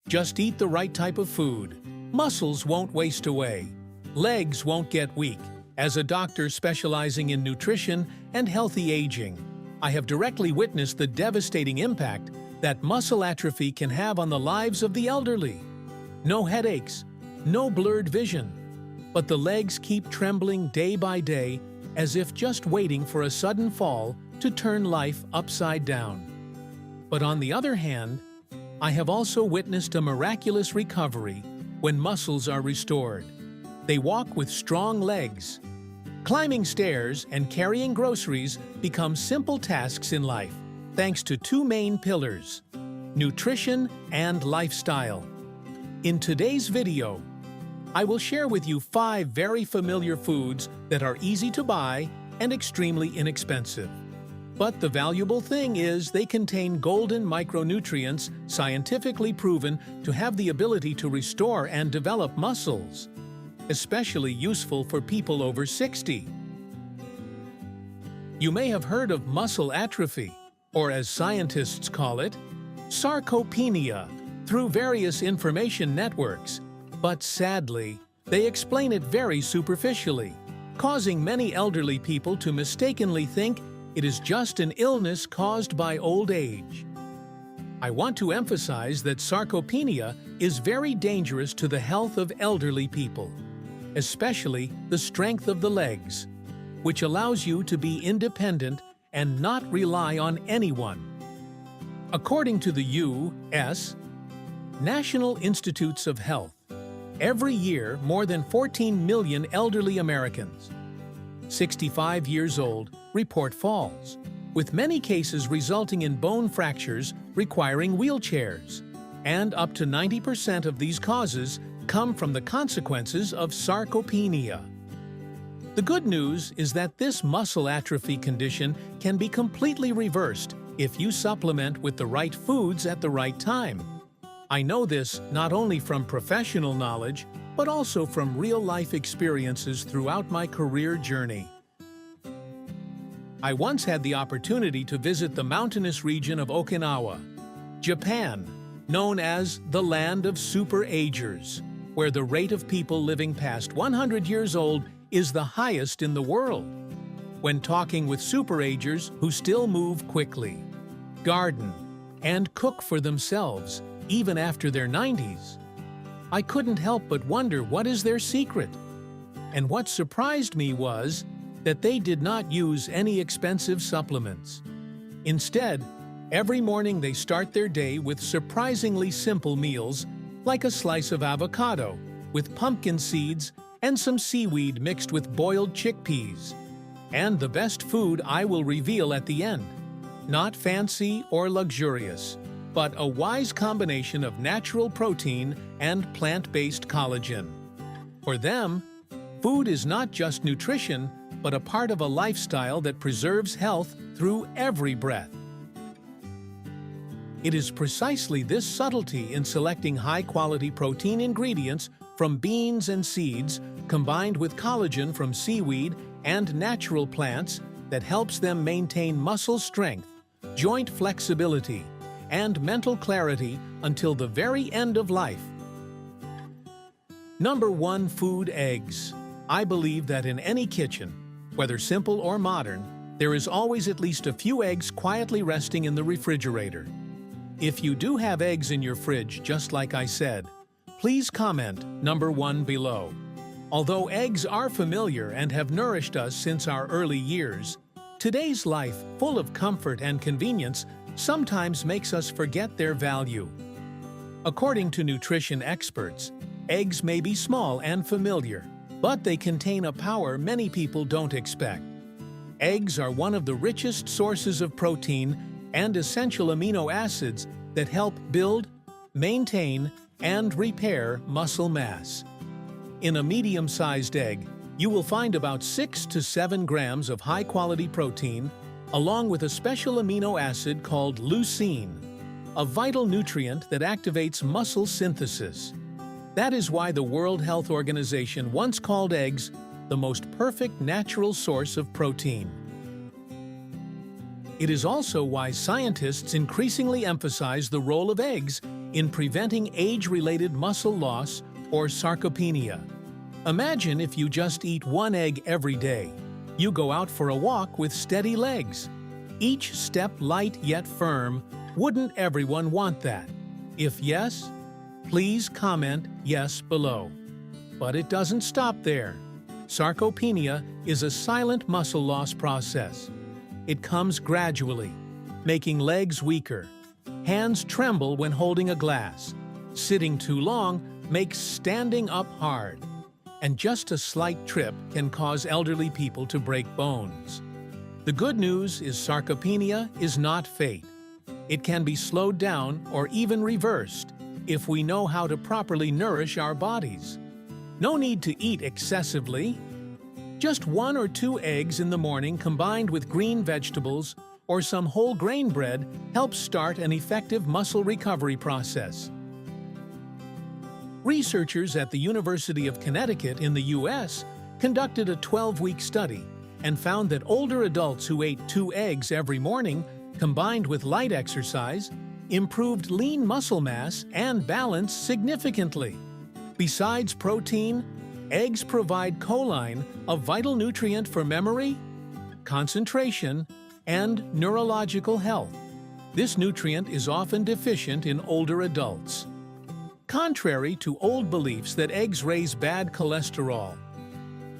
Just eat the right type of food. Muscles won't waste away. Legs won't get weak. As a doctor specializing in nutrition and healthy aging, I have directly witnessed the devastating impact that muscle atrophy can have on the lives of the elderly. No headaches, no blurred vision, but the legs keep trembling day by day as if just waiting for a sudden fall to turn life upside down. But on the other hand, I have also witnessed a miraculous recovery when muscles are restored. They walk with strong legs. Climbing stairs and carrying groceries become simple tasks in life, thanks to two main pillars: nutrition and lifestyle. In today's video, I will share with you 5 very familiar foods that are easy to buy and extremely inexpensive. But the valuable thing is they contain golden micronutrients scientifically proven to have the ability to restore and develop muscles, especially useful for people over 60. You may have heard of muscle atrophy, or as scientists call it, sarcopenia, through various information networks, but sadly, they explain it very superficially, causing many elderly people to mistakenly think it is just an illness caused by old age. I want to emphasize that sarcopenia is very dangerous to the health of elderly people, especially the strength of the legs, which allows you to be independent and not rely on anyone. According to the U.S. National Institutes of Health, every year more than 14 million elderly Americans, 65 years old, report falls, with many cases resulting in bone fractures requiring wheelchairs, and up to 90% of these causes come from the consequences of sarcopenia. The good news is that this muscle atrophy condition can be completely reversed if you supplement with the right foods at the right time. I know this not only from professional knowledge, but also from real-life experiences throughout my career journey. I once had the opportunity to visit the mountainous region of Okinawa, Japan, known as the land of super-agers, where the rate of people living past 100 years old is the highest in the world. When talking with super-agers who still move quickly, garden, and cook for themselves, even after their 90s, I couldn't help but wonder what is their secret. And what surprised me was that they did not use any expensive supplements. Instead, every morning they start their day with surprisingly simple meals, like a slice of avocado with pumpkin seeds and some seaweed mixed with boiled chickpeas. And the best food I will reveal at the end. Not fancy or luxurious, but a wise combination of natural protein and plant-based collagen. For them, food is not just nutrition, but a part of a lifestyle that preserves health through every breath. It is precisely this subtlety in selecting high-quality protein ingredients from beans and seeds, combined with collagen from seaweed and natural plants, that helps them maintain muscle strength, joint flexibility, and mental clarity until the very end of life. Number 1. Food: eggs. I believe that in any kitchen, whether simple or modern, there is always at least a few eggs quietly resting in the refrigerator. If you do have eggs in your fridge, just like I said, please comment number 1 below. Although eggs are familiar and have nourished us since our early years, today's life, full of comfort and convenience, sometimes makes us forget their value. According to nutrition experts, eggs may be small and familiar, but they contain a power many people don't expect. Eggs are one of the richest sources of protein and essential amino acids that help build, maintain, and repair muscle mass. In a medium-sized egg, you will find about 6 to 7 grams of high-quality protein, along with a special amino acid called leucine, a vital nutrient that activates muscle synthesis. That is why the World Health Organization once called eggs the most perfect natural source of protein. It is also why scientists increasingly emphasize the role of eggs in preventing age-related muscle loss or sarcopenia. Imagine if you just eat one egg every day. You go out for a walk with steady legs. Each step light yet firm. Wouldn't everyone want that? If yes, please comment yes below. But it doesn't stop there. Sarcopenia is a silent muscle loss process. It comes gradually, making legs weaker. Hands tremble when holding a glass. Sitting too long makes standing up hard. And just a slight trip can cause elderly people to break bones. The good news is sarcopenia is not fate. It can be slowed down or even reversed if we know how to properly nourish our bodies. No need to eat excessively. Just 1 or 2 eggs in the morning combined with green vegetables or some whole grain bread helps start an effective muscle recovery process. Researchers at the University of Connecticut in the U.S. conducted a 12-week study and found that older adults who ate 2 eggs every morning, combined with light exercise, improved lean muscle mass and balance significantly. Besides protein, eggs provide choline, a vital nutrient for memory, concentration, and neurological health. This nutrient is often deficient in older adults. Contrary to old beliefs that eggs raise bad cholesterol,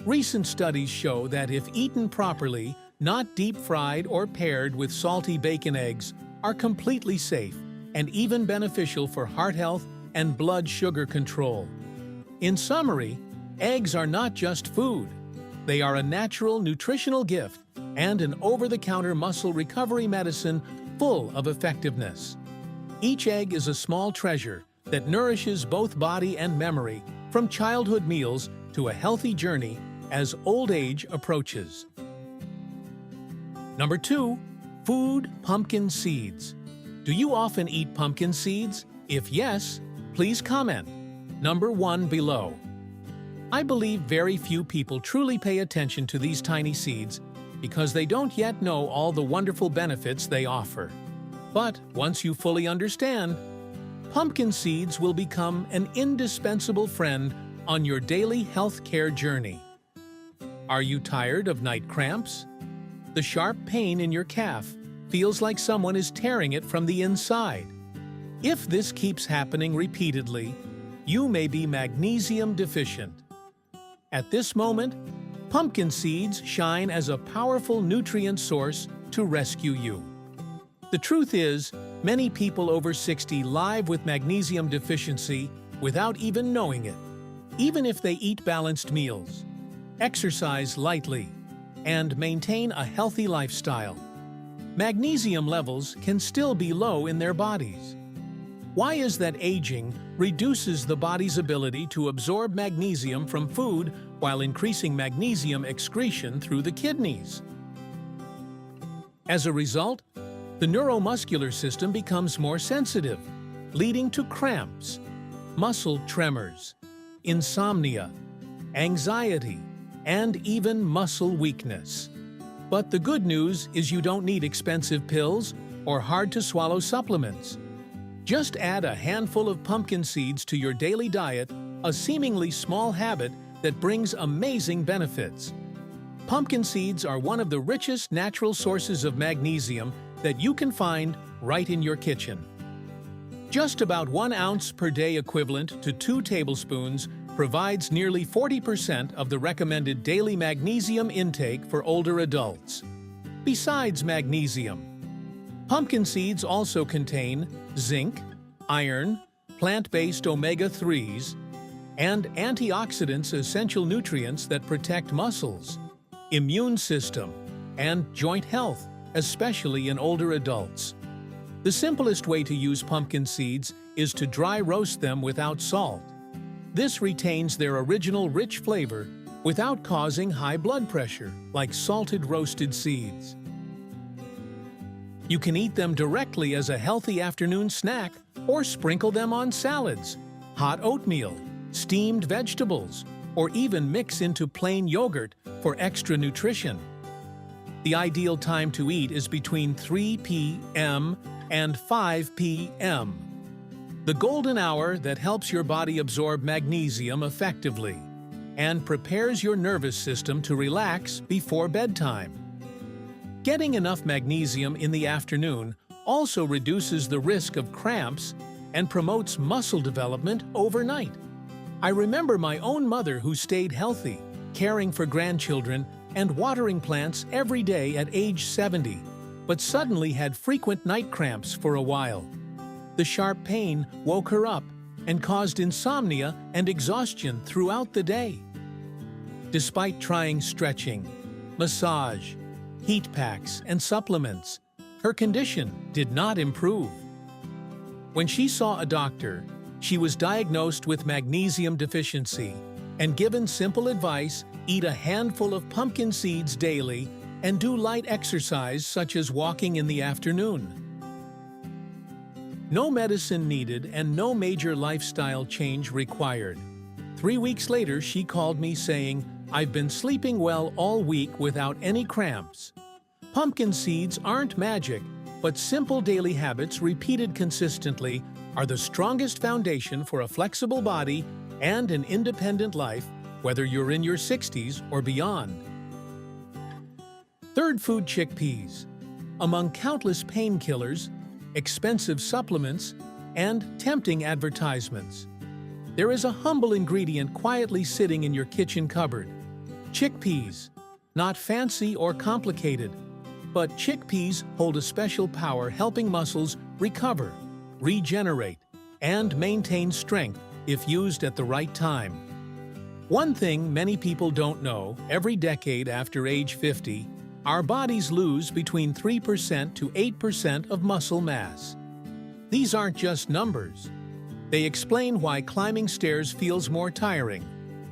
recent studies show that if eaten properly, not deep-fried or paired with salty bacon eggs, are completely safe and even beneficial for heart health and blood sugar control. In summary, eggs are not just food. They are a natural nutritional gift and an over-the-counter muscle recovery medicine full of effectiveness. Each egg is a small treasure that nourishes both body and memory, from childhood meals to a healthy journey as old age approaches. Number 2. Food pumpkin seeds. Do you often eat pumpkin seeds? If yes, please comment number 1 below. I believe very few people truly pay attention to these tiny seeds because they don't yet know all the wonderful benefits they offer. But once you fully understand, pumpkin seeds will become an indispensable friend on your daily health care journey. Are you tired of night cramps? The sharp pain in your calf feels like someone is tearing it from the inside. If this keeps happening repeatedly, you may be magnesium deficient. At this moment, pumpkin seeds shine as a powerful nutrient source to rescue you. The truth is, many people over 60 live with magnesium deficiency without even knowing it. Even if they eat balanced meals, exercise lightly, and maintain a healthy lifestyle, magnesium levels can still be low in their bodies. Why is that aging reduces the body's ability to absorb magnesium from food while increasing magnesium excretion through the kidneys? As a result, the neuromuscular system becomes more sensitive, leading to cramps, muscle tremors, insomnia, anxiety, and even muscle weakness. But the good news is you don't need expensive pills or hard-to-swallow supplements. Just add a handful of pumpkin seeds to your daily diet, a seemingly small habit that brings amazing benefits. Pumpkin seeds are one of the richest natural sources of magnesium that you can find right in your kitchen. Just about 1 ounce per day, equivalent to 2 tablespoons, provides nearly 40% of the recommended daily magnesium intake for older adults. Besides magnesium, pumpkin seeds also contain zinc, iron, plant-based omega-3s, and antioxidants, essential nutrients that protect muscles, immune system, and joint health, especially in older adults. The simplest way to use pumpkin seeds is to dry roast them without salt. This retains their original rich flavor without causing high blood pressure, like salted roasted seeds. You can eat them directly as a healthy afternoon snack or sprinkle them on salads, hot oatmeal, steamed vegetables, or even mix into plain yogurt for extra nutrition. The ideal time to eat is between 3 p.m. and 5 p.m. the golden hour that helps your body absorb magnesium effectively and prepares your nervous system to relax before bedtime. Getting enough magnesium in the afternoon also reduces the risk of cramps and promotes muscle development overnight. I remember my own mother who stayed healthy, caring for grandchildren and watering plants every day at age 70, but suddenly had frequent night cramps for a while. The sharp pain woke her up and caused insomnia and exhaustion throughout the day. Despite trying stretching, massage, heat packs, and supplements, her condition did not improve. When she saw a doctor, she was diagnosed with magnesium deficiency and given simple advice: eat a handful of pumpkin seeds daily and do light exercise such as walking in the afternoon. No medicine needed and no major lifestyle change required. 3 weeks later, she called me saying, "I've been sleeping well all week without any cramps." Pumpkin seeds aren't magic, but simple daily habits repeated consistently are the strongest foundation for a flexible body and an independent life, whether you're in your 60s or beyond. Third food: chickpeas. Among countless painkillers, expensive supplements, and tempting advertisements, there is a humble ingredient quietly sitting in your kitchen cupboard: chickpeas. Not fancy or complicated, but chickpeas hold a special power helping muscles recover, regenerate, and maintain strength if used at the right time. One thing many people don't know: every decade after age 50, our bodies lose between 3% to 8% of muscle mass. These aren't just numbers. They explain why climbing stairs feels more tiring,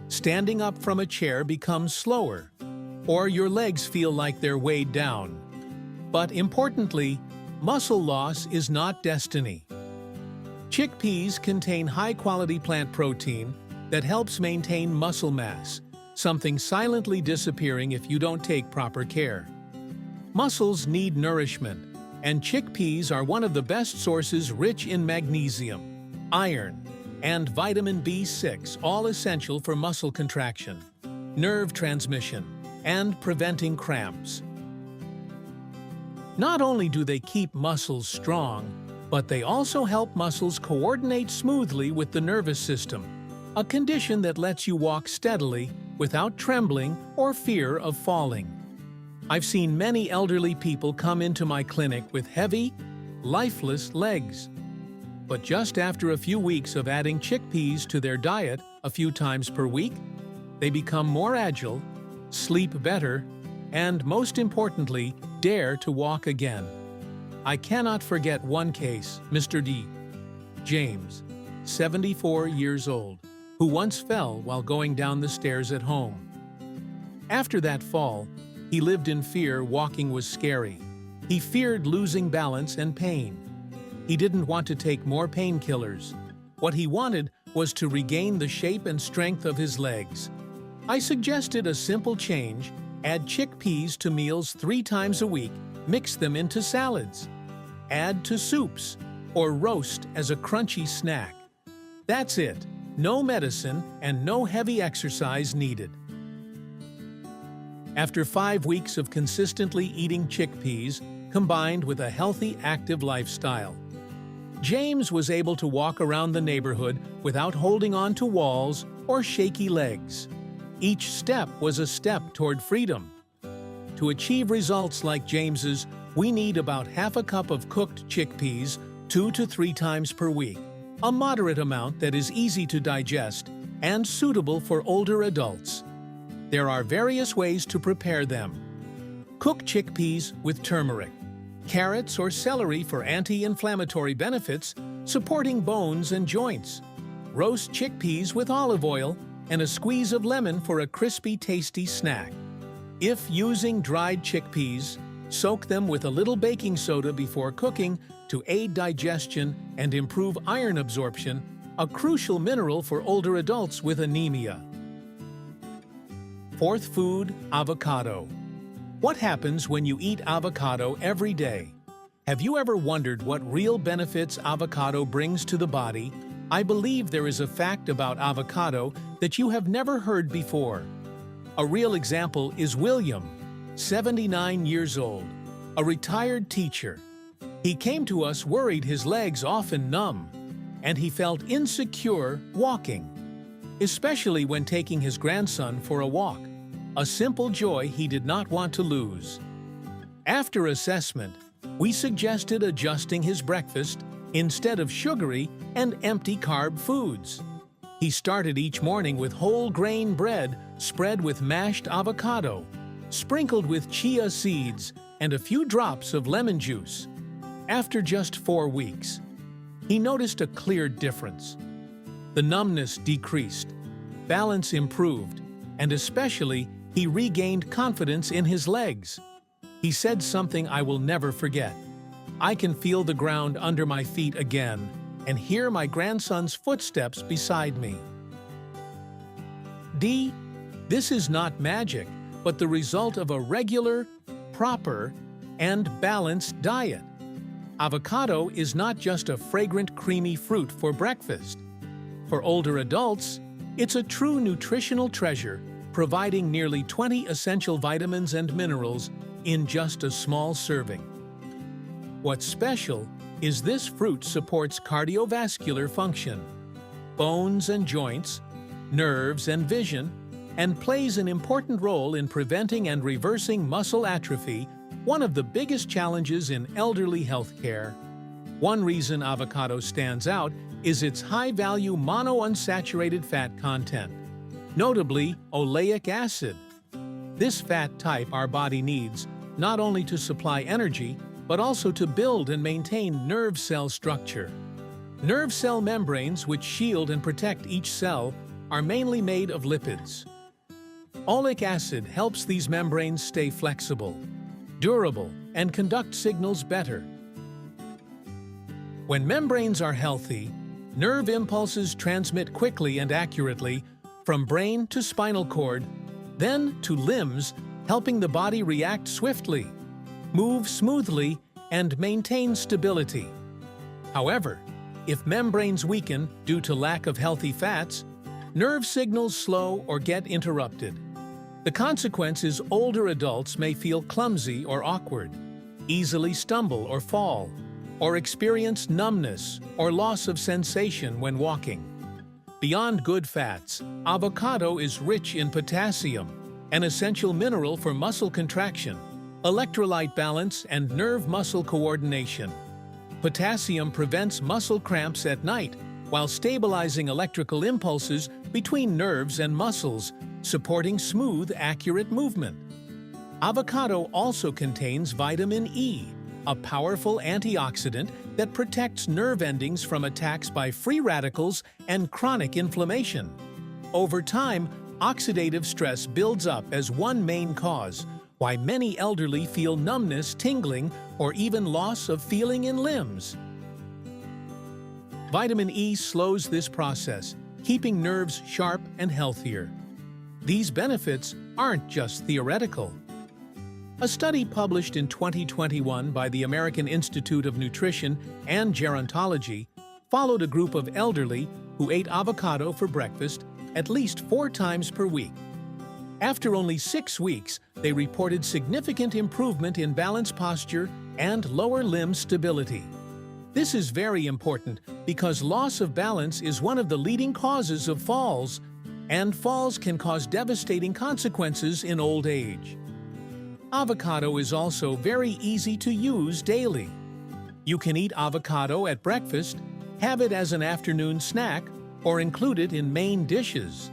standing up from a chair becomes slower, or your legs feel like they're weighed down. But importantly, muscle loss is not destiny. Chickpeas contain high-quality plant protein that helps maintain muscle mass, something silently disappearing if you don't take proper care. Muscles need nourishment, and chickpeas are one of the best sources, rich in magnesium, iron, and vitamin B6, all essential for muscle contraction, nerve transmission, and preventing cramps. Not only do they keep muscles strong, but they also help muscles coordinate smoothly with the nervous system, a condition that lets you walk steadily without trembling or fear of falling. I've seen many elderly people come into my clinic with heavy, lifeless legs. But just after a few weeks of adding chickpeas to their diet a few times per week, they become more agile, sleep better, and most importantly, dare to walk again. I cannot forget one case: Mr. D. James, 74 years old, who once fell while going down the stairs at home. After that fall, he lived in fear. Walking was scary. He feared losing balance and pain. He didn't want to take more painkillers. What he wanted was to regain the shape and strength of his legs. I suggested a simple change: add chickpeas to meals 3 times a week, mix them into salads, add to soups, or roast as a crunchy snack. That's it. No medicine and no heavy exercise needed. After 5 weeks of consistently eating chickpeas, combined with a healthy, active lifestyle, James was able to walk around the neighborhood without holding on to walls or shaky legs. Each step was a step toward freedom. To achieve results like James's, we need about half a cup of cooked chickpeas 2 to 3 times per week, a moderate amount that is easy to digest and suitable for older adults. There are various ways to prepare them. Cook chickpeas with turmeric, carrots or celery for anti-inflammatory benefits, supporting bones and joints. Roast chickpeas with olive oil and a squeeze of lemon for a crispy, tasty snack. If using dried chickpeas, soak them with a little baking soda before cooking to aid digestion and improve iron absorption, a crucial mineral for older adults with anemia. Fourth food: avocado. What happens when you eat avocado every day? Have you ever wondered what real benefits avocado brings to the body? I believe there is a fact about avocado that you have never heard before. A real example is William, 79 years old, a retired teacher. He came to us worried his legs often numb, and he felt insecure walking, especially when taking his grandson for a walk, a simple joy he did not want to lose. After assessment, we suggested adjusting his breakfast instead of sugary and empty carb foods. He started each morning with whole grain bread spread with mashed avocado, sprinkled with chia seeds and a few drops of lemon juice. After just 4 weeks, he noticed a clear difference. The numbness decreased, balance improved, and especially he regained confidence in his legs. He said something I will never forget. "I can feel the ground under my feet again and hear my grandson's footsteps beside me." This is not magic, but the result of a regular, proper, and balanced diet. Avocado is not just a fragrant, creamy fruit for breakfast. For older adults, it's a true nutritional treasure, providing nearly 20 essential vitamins and minerals in just a small serving. What's special is this fruit supports cardiovascular function, bones and joints, nerves and vision, and plays an important role in preventing and reversing muscle atrophy, one of the biggest challenges in elderly healthcare. One reason avocado stands out is its high-value monounsaturated fat content, notably oleic acid. This fat type our body needs not only to supply energy, but also to build and maintain nerve cell structure. Nerve cell membranes, which shield and protect each cell, are mainly made of lipids. Oleic acid helps these membranes stay flexible, durable, and conduct signals better. When membranes are healthy, nerve impulses transmit quickly and accurately from brain to spinal cord, then to limbs, helping the body react swiftly, move smoothly, and maintain stability. However, if membranes weaken due to lack of healthy fats, nerve signals slow or get interrupted. The consequence is older adults may feel clumsy or awkward, easily stumble or fall, or experience numbness or loss of sensation when walking. Beyond good fats, avocado is rich in potassium, an essential mineral for muscle contraction, electrolyte balance, and nerve-muscle coordination. Potassium prevents muscle cramps at night while stabilizing electrical impulses between nerves and muscles, supporting smooth, accurate movement. Avocado also contains vitamin E, a powerful antioxidant that protects nerve endings from attacks by free radicals and chronic inflammation. Over time, oxidative stress builds up as one main cause, why many elderly feel numbness, tingling, or even loss of feeling in limbs. Vitamin E slows this process, keeping nerves sharp and healthier. These benefits aren't just theoretical. A study published in 2021 by the American Institute of Nutrition and Gerontology followed a group of elderly who ate avocado for breakfast at least 4 times per week. After only 6 weeks, they reported significant improvement in balance posture and lower limb stability. This is very important because loss of balance is one of the leading causes of falls, and falls can cause devastating consequences in old age. Avocado is also very easy to use daily. You can eat avocado at breakfast, have it as an afternoon snack, or include it in main dishes.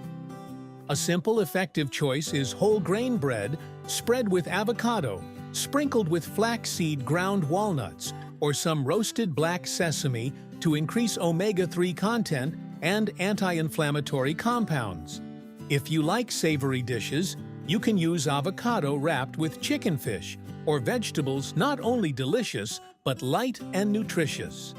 A simple, effective choice is whole grain bread spread with avocado, sprinkled with flaxseed ground walnuts, or some roasted black sesame to increase omega-3 content and anti-inflammatory compounds. If you like savory dishes, you can use avocado wrapped with chicken fish or vegetables, not only delicious, but light and nutritious.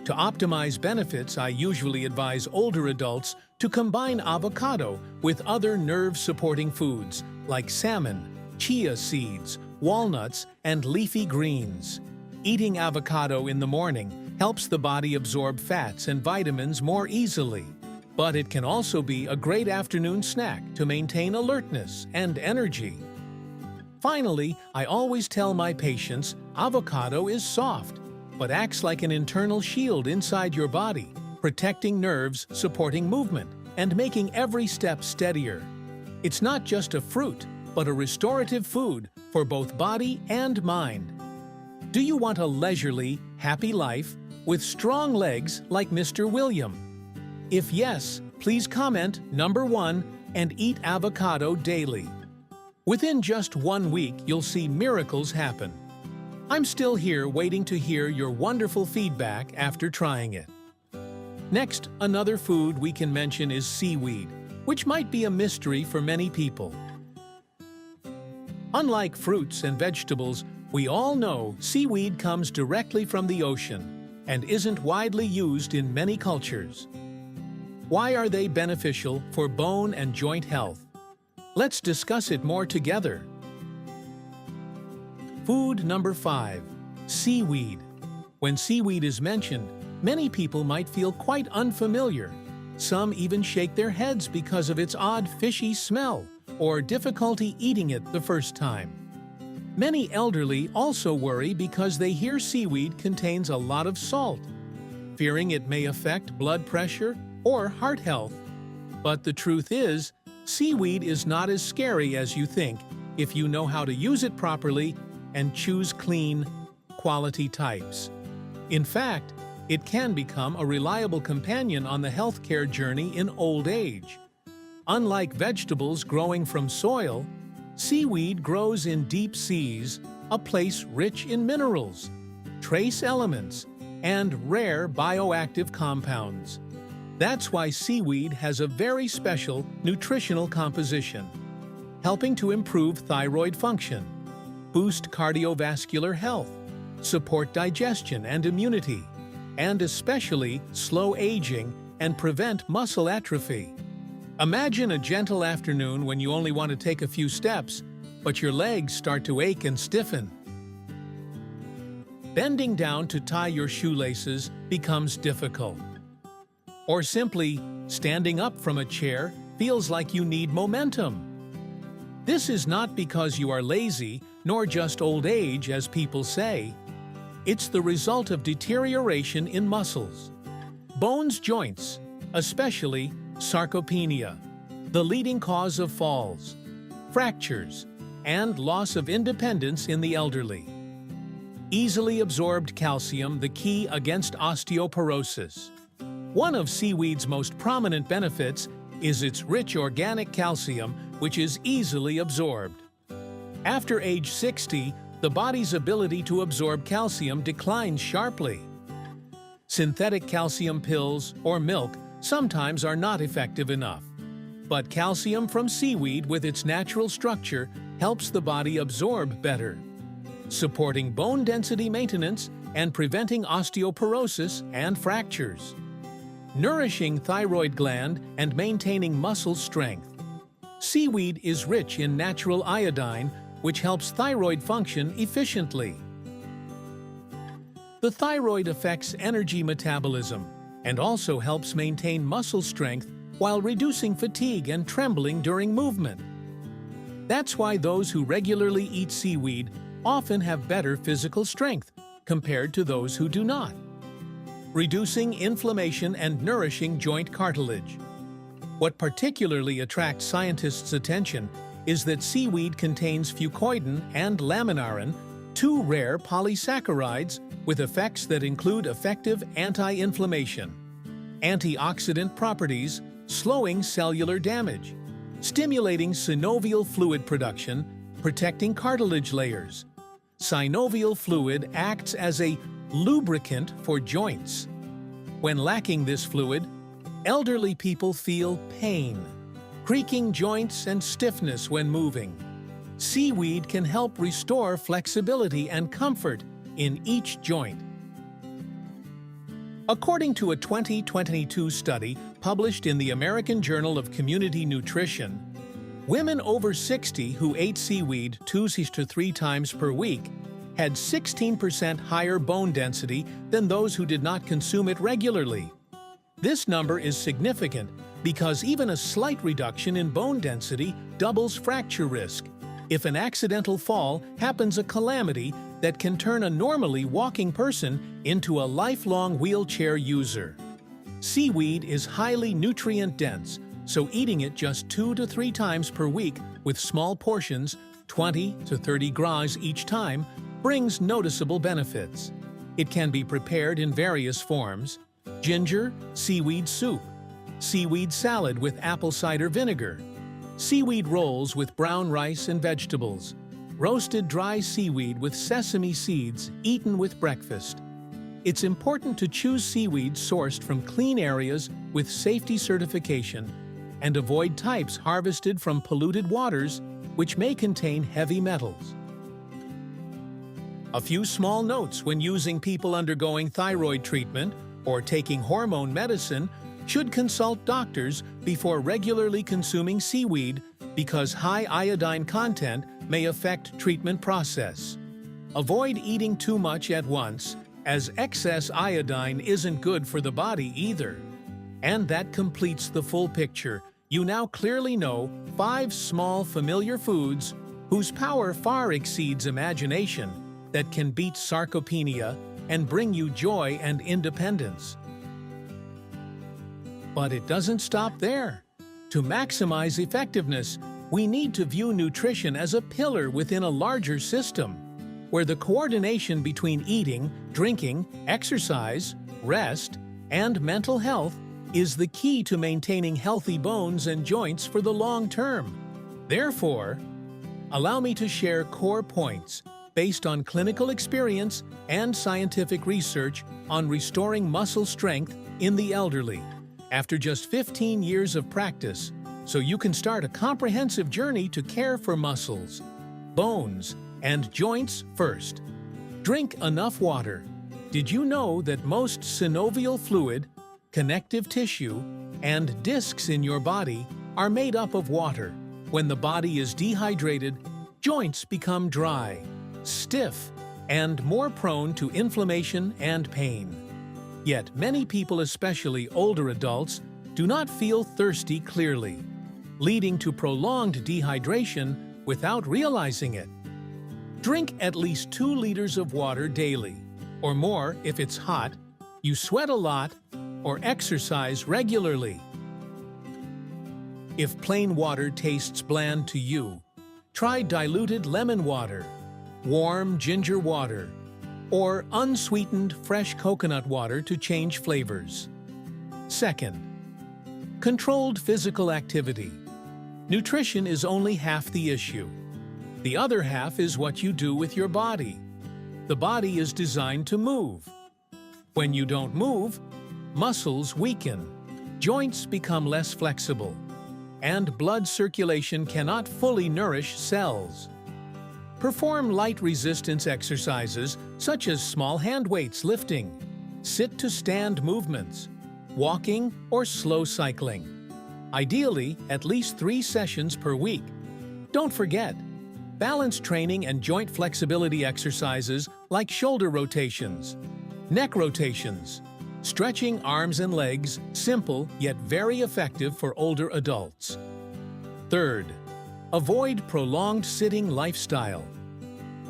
To optimize benefits, I usually advise older adults to combine avocado with other nerve-supporting foods like salmon, chia seeds, walnuts, and leafy greens. Eating avocado in the morning helps the body absorb fats and vitamins more easily. But it can also be a great afternoon snack to maintain alertness and energy. Finally, I always tell my patients avocado is soft, but acts like an internal shield inside your body, protecting nerves, supporting movement, and making every step steadier. It's not just a fruit, but a restorative food for both body and mind. Do you want a leisurely, happy life with strong legs like Mr. William? If yes, please comment number 1 and eat avocado daily. Within just 1 week, you'll see miracles happen. I'm still here waiting to hear your wonderful feedback after trying it. Next, another food we can mention is seaweed, which might be a mystery for many people. Unlike fruits and vegetables, we all know seaweed comes directly from the ocean and isn't widely used in many cultures. Why are they beneficial for bone and joint health? Let's discuss it more together. Food number 5. Seaweed. When seaweed is mentioned, many people might feel quite unfamiliar. Some even shake their heads because of its odd fishy smell or difficulty eating it the first time. Many elderly also worry because they hear seaweed contains a lot of salt, fearing it may affect blood pressure or heart health. But the truth is, seaweed is not as scary as you think if you know how to use it properly and choose clean, quality types. In fact, it can become a reliable companion on the healthcare journey in old age. Unlike vegetables growing from soil, seaweed grows in deep seas, a place rich in minerals, trace elements, and rare bioactive compounds. That's why seaweed has a very special nutritional composition, helping to improve thyroid function, boost cardiovascular health, support digestion and immunity, and especially slow aging and prevent muscle atrophy. Imagine a gentle afternoon when you only want to take a few steps, but your legs start to ache and stiffen. Bending down to tie your shoelaces becomes difficult. Or simply, standing up from a chair feels like you need momentum. This is not because you are lazy, nor just old age, as people say. It's the result of deterioration in muscles. Bones, joints, especially sarcopenia, the leading cause of falls, fractures, and loss of independence in the elderly. Easily absorbed calcium, the key against osteoporosis. One of seaweed's most prominent benefits is its rich organic calcium, which is easily absorbed. After age 60, the body's ability to absorb calcium declines sharply. Synthetic calcium pills or milk sometimes are not effective enough. But calcium from seaweed with its natural structure helps the body absorb better, supporting bone density maintenance and preventing osteoporosis and fractures, nourishing thyroid gland and maintaining muscle strength. Seaweed is rich in natural iodine, which helps thyroid function efficiently. The thyroid affects energy metabolism and also helps maintain muscle strength while reducing fatigue and trembling during movement. That's why those who regularly eat seaweed often have better physical strength compared to those who do not, reducing inflammation and nourishing joint cartilage. What particularly attracts scientists' attention is that seaweed contains fucoidan and laminarin, two rare polysaccharides with effects that include effective anti-inflammation, antioxidant properties, slowing cellular damage, stimulating synovial fluid production, protecting cartilage layers. Synovial fluid acts as a lubricant for joints. When lacking this fluid, elderly people feel pain, creaking joints and stiffness when moving. Seaweed can help restore flexibility and comfort in each joint. According to a 2022 study published in the American Journal of Community Nutrition, Women over 60 who ate seaweed 2 to 3 times per week had 16% higher bone density than those who did not consume it regularly. This number is significant because even a slight reduction in bone density doubles fracture risk. If an accidental fall happens, a calamity that can turn a normally walking person into a lifelong wheelchair user. Seaweed is highly nutrient-dense, so eating it just 2 to 3 times per week with small portions, 20 to 30 gras each time, brings noticeable benefits. It can be prepared in various forms: ginger, seaweed soup, seaweed salad with apple cider vinegar, seaweed rolls with brown rice and vegetables, roasted dry seaweed with sesame seeds eaten with breakfast. It's important to choose seaweed sourced from clean areas with safety certification and avoid types harvested from polluted waters, which may contain heavy metals. A few small notes when using: people undergoing thyroid treatment or taking hormone medicine should consult doctors before regularly consuming seaweed because high iodine content may affect treatment process. Avoid eating too much at once, as excess iodine isn't good for the body either. And that completes the full picture. You now clearly know 5 small familiar foods whose power far exceeds imagination that can beat sarcopenia and bring you joy and independence. But it doesn't stop there. To maximize effectiveness, we need to view nutrition as a pillar within a larger system, where the coordination between eating, drinking, exercise, rest, and mental health is the key to maintaining healthy bones and joints for the long term. Therefore, allow me to share core points based on clinical experience and scientific research on restoring muscle strength in the elderly after just 15 years of practice, so you can start a comprehensive journey to care for muscles, bones, and joints first. Drink enough water. Did you know that most synovial fluid, connective tissue, and discs in your body are made up of water? When the body is dehydrated, joints become dry, stiff, and more prone to inflammation and pain. Yet many people, especially older adults, do not feel thirsty clearly, leading to prolonged dehydration without realizing it. Drink at least 2 liters of water daily, or more if it's hot, you sweat a lot, or exercise regularly. If plain water tastes bland to you, try diluted lemon water, warm ginger water, or unsweetened fresh coconut water to change flavors. Second, controlled physical activity. Nutrition is only half the issue. The other half is what you do with your body. The body is designed to move. When you don't move, muscles weaken, joints become less flexible, and blood circulation cannot fully nourish cells. Perform light resistance exercises such as small hand weights lifting, sit-to-stand movements, walking, or slow cycling. Ideally, at least 3 sessions per week. Don't forget, balance training and joint flexibility exercises like shoulder rotations, neck rotations, stretching arms and legs, simple yet very effective for older adults. Third, avoid prolonged sitting lifestyle.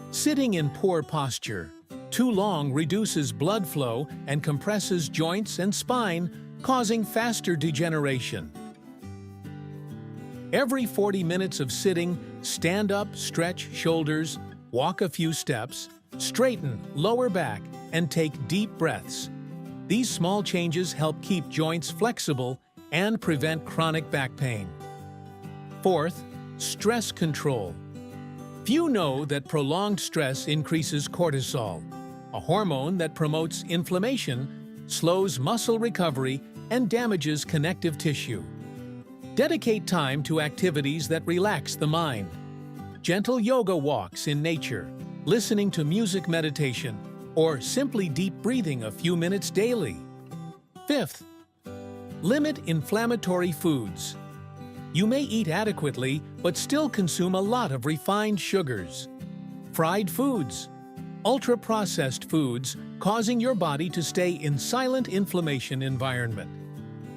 Sitting in poor posture too long reduces blood flow and compresses joints and spine, causing faster degeneration. Every 40 minutes of sitting, stand up, stretch shoulders, walk a few steps, straighten lower back, and take deep breaths. These small changes help keep joints flexible and prevent chronic back pain. Fourth, stress control. Few know that prolonged stress increases cortisol, a hormone that promotes inflammation, slows muscle recovery, and damages connective tissue. Dedicate time to activities that relax the mind. Gentle yoga walks in nature, listening to music meditation, or simply deep breathing a few minutes daily. Fifth, limit inflammatory foods. You may eat adequately, but still consume a lot of refined sugars. Fried foods. Ultra-processed foods causing your body to stay in silent inflammation environment.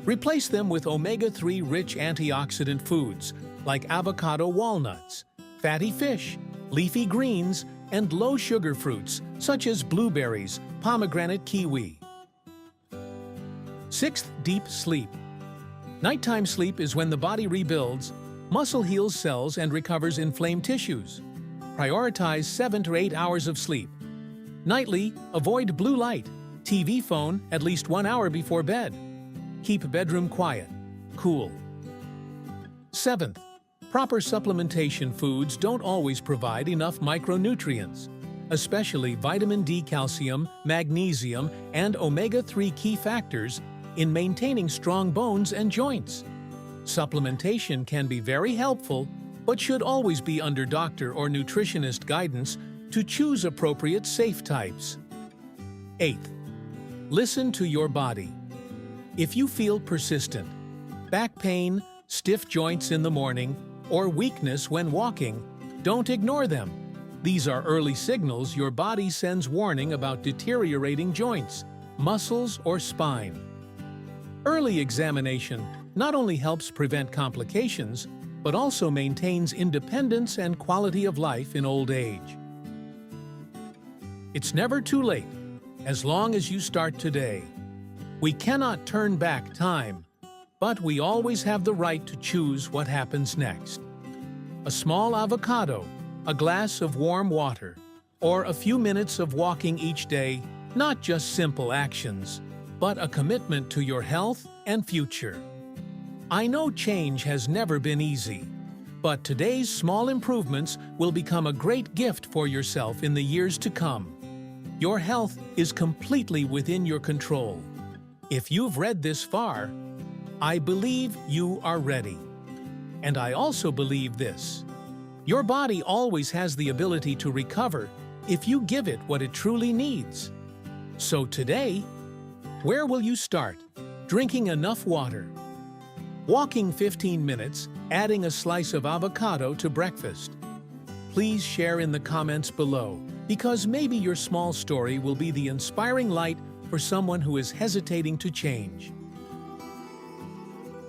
Replace them with omega-3 rich antioxidant foods like avocado walnuts, fatty fish, leafy greens, and low-sugar fruits such as blueberries, pomegranate kiwi. 6th, deep sleep. Nighttime sleep is when the body rebuilds, muscle heals cells, and recovers inflamed tissues. Prioritize 7 to 8 hours of sleep. Nightly, avoid blue light, TV, phone at least 1 hour before bed. Keep bedroom quiet, cool. 7th, proper supplementation foods don't always provide enough micronutrients, especially vitamin D, calcium, magnesium, and omega-3 key factors in maintaining strong bones and joints. Supplementation can be very helpful, but should always be under doctor or nutritionist guidance to choose appropriate safe types. 8th, listen to your body. If you feel persistent back pain, stiff joints in the morning, or weakness when walking, don't ignore them. These are early signals your body sends warning about deteriorating joints, muscles, or spine. Early examination not only helps prevent complications, but also maintains independence and quality of life in old age. It's never too late, as long as you start today. We cannot turn back time, but we always have the right to choose what happens next. A small avocado, a glass of warm water, or a few minutes of walking each day, not just simple actions, but a commitment to your health and future. I know change has never been easy, but today's small improvements will become a great gift for yourself in the years to come. Your health is completely within your control. If you've read this far, I believe you are ready. And I also believe this: your body always has the ability to recover if you give it what it truly needs. So today, where will you start? Drinking enough water. Walking 15 minutes, adding a slice of avocado to breakfast. Please share in the comments below, because maybe your small story will be the inspiring light for someone who is hesitating to change.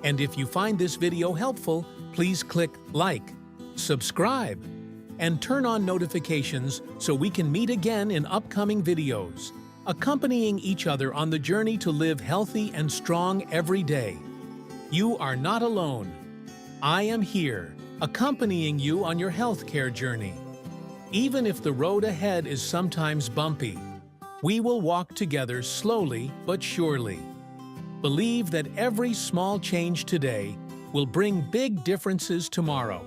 And if you find this video helpful, please click like, subscribe, and turn on notifications so we can meet again in upcoming videos, accompanying each other on the journey to live healthy and strong every day. You are not alone. I am here, accompanying you on your healthcare journey. Even if the road ahead is sometimes bumpy, we will walk together slowly but surely. Believe that every small change today will bring big differences tomorrow.